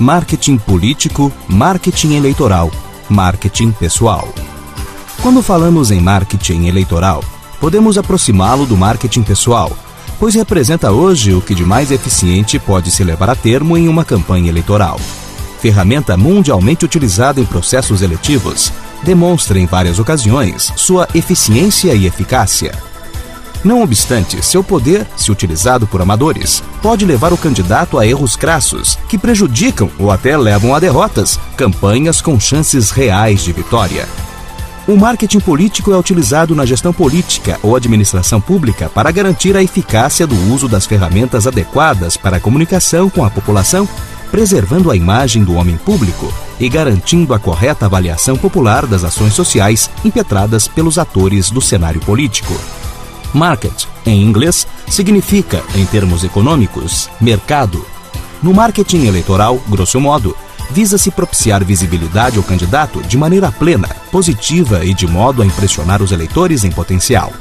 marketing político, marketing eleitoral, marketing pessoal. Quando falamos em marketing eleitoral, podemos aproximá-lo do marketing pessoal, pois representa hoje o que de mais eficiente pode se levar a termo em uma campanha eleitoral. Ferramenta mundialmente utilizada em processos eletivos, demonstra em várias ocasiões sua eficiência e eficácia. Não obstante, seu poder, se utilizado por amadores, pode levar o candidato a erros crassos, que prejudicam ou até levam a derrotas, campanhas com chances reais de vitória. O marketing político é utilizado na gestão política ou administração pública para garantir a eficácia do uso das ferramentas adequadas para a comunicação com a população, preservando a imagem do homem público e garantindo a correta avaliação popular das ações sociais impetradas pelos atores do cenário político. Market, em inglês, significa, em termos econômicos, mercado. No marketing eleitoral, grosso modo, visa-se propiciar visibilidade ao candidato de maneira plena, positiva e de modo a impressionar os eleitores em potencial.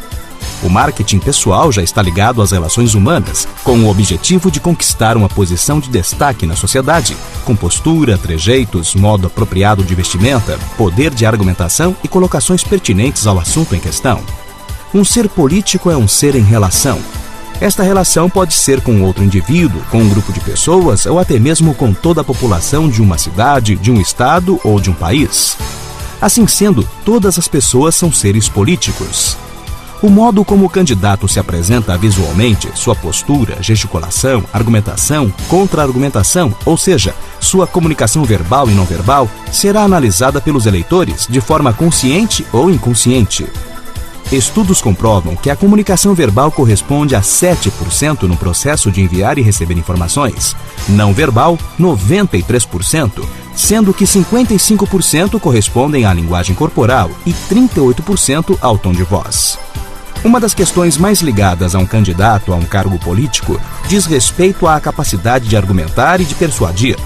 O marketing pessoal já está ligado às relações humanas, com o objetivo de conquistar uma posição de destaque na sociedade, com postura, trejeitos, modo apropriado de vestimenta, poder de argumentação e colocações pertinentes ao assunto em questão. Um ser político é um ser em relação. Esta relação pode ser com outro indivíduo, com um grupo de pessoas ou até mesmo com toda a população de uma cidade, de um estado ou de um país. Assim sendo, todas as pessoas são seres políticos. O modo como o candidato se apresenta visualmente, sua postura, gesticulação, argumentação, contra-argumentação, ou seja, sua comunicação verbal e não verbal, será analisada pelos eleitores de forma consciente ou inconsciente. Estudos comprovam que a comunicação verbal corresponde a 7% no processo de enviar e receber informações, não verbal 93%, sendo que 55% correspondem à linguagem corporal e 38% ao tom de voz. Uma das questões mais ligadas a um candidato a um cargo político diz respeito à capacidade de argumentar e de persuadir.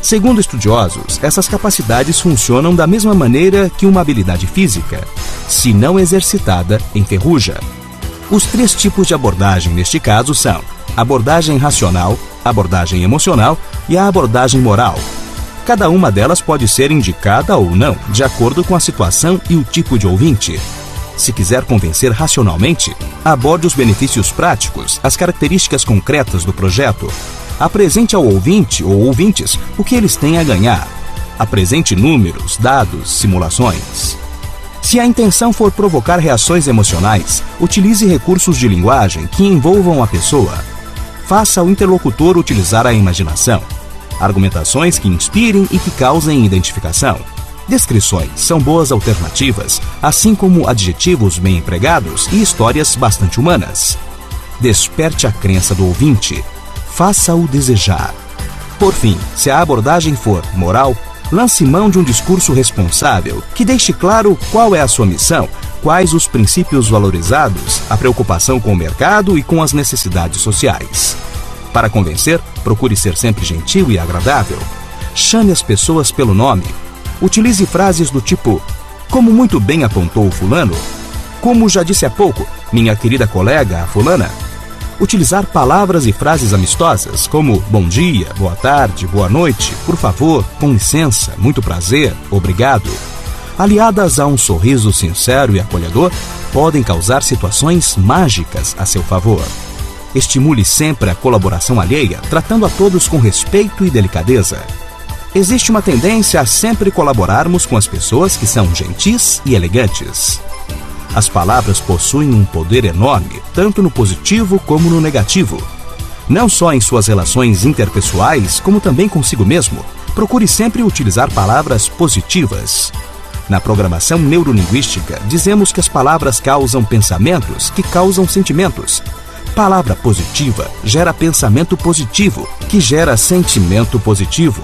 Segundo estudiosos, essas capacidades funcionam da mesma maneira que uma habilidade física. Se não exercitada, enferruja. Os 3 tipos de abordagem neste caso são a abordagem racional, a abordagem emocional e a abordagem moral. Cada uma delas pode ser indicada ou não, de acordo com a situação e o tipo de ouvinte. Se quiser convencer racionalmente, aborde os benefícios práticos, as características concretas do projeto. Apresente ao ouvinte ou ouvintes o que eles têm a ganhar. Apresente números, dados, simulações. Se a intenção for provocar reações emocionais, utilize recursos de linguagem que envolvam a pessoa. Faça o interlocutor utilizar a imaginação. Argumentações que inspirem e que causem identificação. Descrições são boas alternativas, assim como adjetivos bem empregados e histórias bastante humanas. Desperte a crença do ouvinte. Faça-o desejar. Por fim, se a abordagem for moral, lance mão de um discurso responsável que deixe claro qual é a sua missão, quais os princípios valorizados, a preocupação com o mercado e com as necessidades sociais. Para convencer, procure ser sempre gentil e agradável. Chame as pessoas pelo nome. Utilize frases do tipo: como muito bem apontou o fulano, como já disse há pouco, minha querida colega, a fulana. Utilizar palavras e frases amistosas como bom dia, boa tarde, boa noite, por favor, com licença, muito prazer, obrigado, aliadas a um sorriso sincero e acolhedor, podem causar situações mágicas a seu favor. Estimule sempre a colaboração alheia, tratando a todos com respeito e delicadeza. Existe uma tendência a sempre colaborarmos com as pessoas que são gentis e elegantes. As palavras possuem um poder enorme, tanto no positivo como no negativo. Não só em suas relações interpessoais, como também consigo mesmo, procure sempre utilizar palavras positivas. Na programação neurolinguística, dizemos que as palavras causam pensamentos que causam sentimentos. Palavra positiva gera pensamento positivo, que gera sentimento positivo.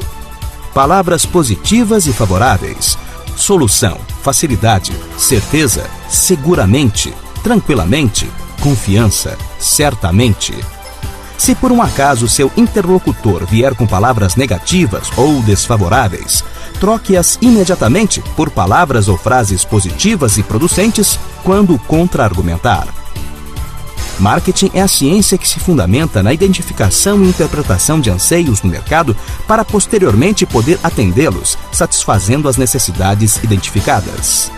Palavras positivas e favoráveis. Solução, facilidade, certeza, seguramente, tranquilamente, confiança, certamente. Se por um acaso seu interlocutor vier com palavras negativas ou desfavoráveis, troque-as imediatamente por palavras ou frases positivas e producentes quando contra-argumentar. Marketing é a ciência que se fundamenta na identificação e interpretação de anseios no mercado para posteriormente poder atendê-los, satisfazendo as necessidades identificadas.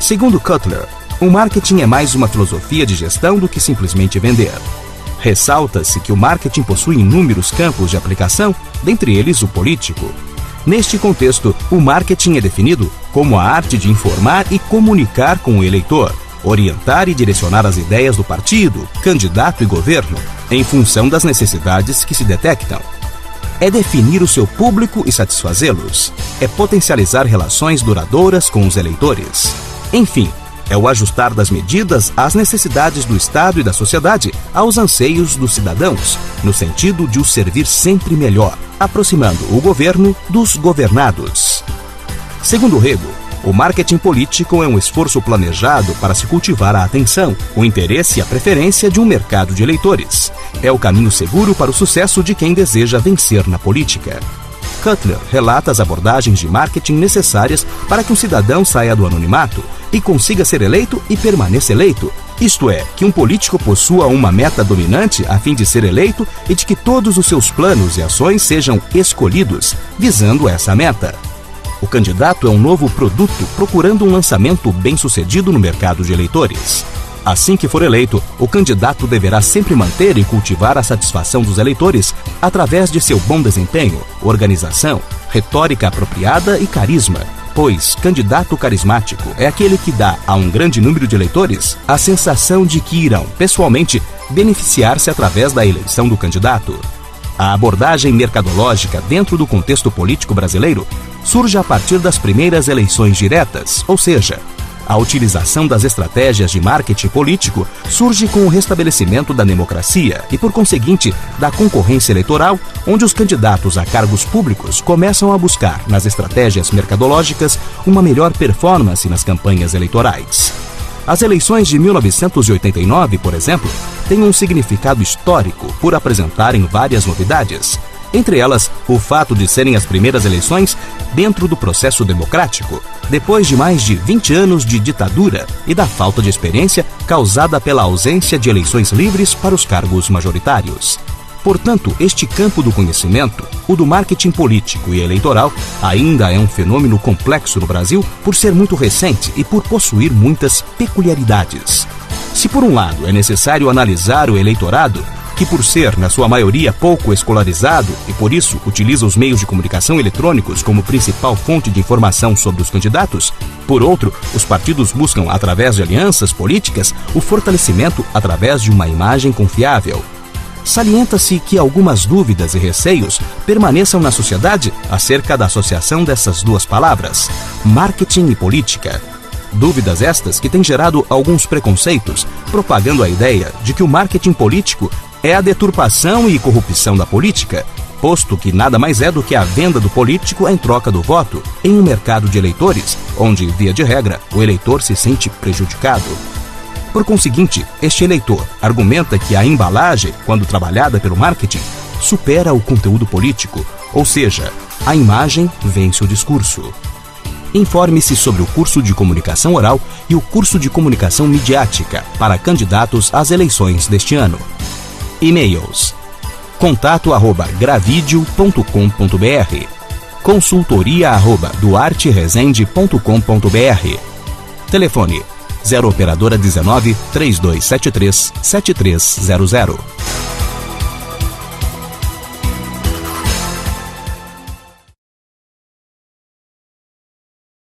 Segundo Kotler, o marketing é mais uma filosofia de gestão do que simplesmente vender. Ressalta-se que o marketing possui inúmeros campos de aplicação, dentre eles o político. Neste contexto, o marketing é definido como a arte de informar e comunicar com o eleitor, orientar e direcionar as ideias do partido, candidato e governo, em função das necessidades que se detectam. É definir o seu público e satisfazê-los. É potencializar relações duradouras com os eleitores. Enfim, é o ajustar das medidas às necessidades do Estado e da sociedade, aos anseios dos cidadãos, no sentido de os servir sempre melhor, aproximando o governo dos governados. Segundo Rego, o marketing político é um esforço planejado para se cultivar a atenção, o interesse e a preferência de um mercado de eleitores. É o caminho seguro para o sucesso de quem deseja vencer na política. Kotler relata as abordagens de marketing necessárias para que um cidadão saia do anonimato e consiga ser eleito e permaneça eleito. Isto é, que um político possua uma meta dominante a fim de ser eleito e de que todos os seus planos e ações sejam escolhidos, visando essa meta. O candidato é um novo produto procurando um lançamento bem-sucedido no mercado de eleitores. Assim que for eleito, o candidato deverá sempre manter e cultivar a satisfação dos eleitores através de seu bom desempenho, organização, retórica apropriada e carisma, pois candidato carismático é aquele que dá a um grande número de eleitores a sensação de que irão, pessoalmente, beneficiar-se através da eleição do candidato. A abordagem mercadológica dentro do contexto político brasileiro surge a partir das primeiras eleições diretas, ou seja, a utilização das estratégias de marketing político surge com o restabelecimento da democracia e, por conseguinte, da concorrência eleitoral, onde os candidatos a cargos públicos começam a buscar, nas estratégias mercadológicas, uma melhor performance nas campanhas eleitorais. As eleições de 1989, por exemplo, têm um significado histórico por apresentarem várias novidades. Entre elas, o fato de serem as primeiras eleições dentro do processo democrático, depois de mais de 20 anos de ditadura e da falta de experiência causada pela ausência de eleições livres para os cargos majoritários. Portanto, este campo do conhecimento, o do marketing político e eleitoral, ainda é um fenômeno complexo no Brasil por ser muito recente e por possuir muitas peculiaridades. Se por um lado é necessário analisar o eleitorado, que por ser, na sua maioria, pouco escolarizado e por isso utiliza os meios de comunicação eletrônicos como principal fonte de informação sobre os candidatos, por outro, os partidos buscam, através de alianças políticas, o fortalecimento através de uma imagem confiável. Salienta-se que algumas dúvidas e receios permaneçam na sociedade acerca da associação dessas duas palavras, marketing e política. Dúvidas estas que têm gerado alguns preconceitos, propagando a ideia de que o marketing político é a deturpação e corrupção da política, posto que nada mais é do que a venda do político em troca do voto, em um mercado de eleitores, onde, via de regra, o eleitor se sente prejudicado. Por conseguinte, este eleitor argumenta que a embalagem, quando trabalhada pelo marketing, supera o conteúdo político, ou seja, a imagem vence o discurso. Informe-se sobre o curso de comunicação oral e o curso de comunicação midiática para candidatos às eleições deste ano. E-mails: contato@gravideo.com.br, consultoria@duarteresende.com.br, telefone 0 operadora 19 3273 7300.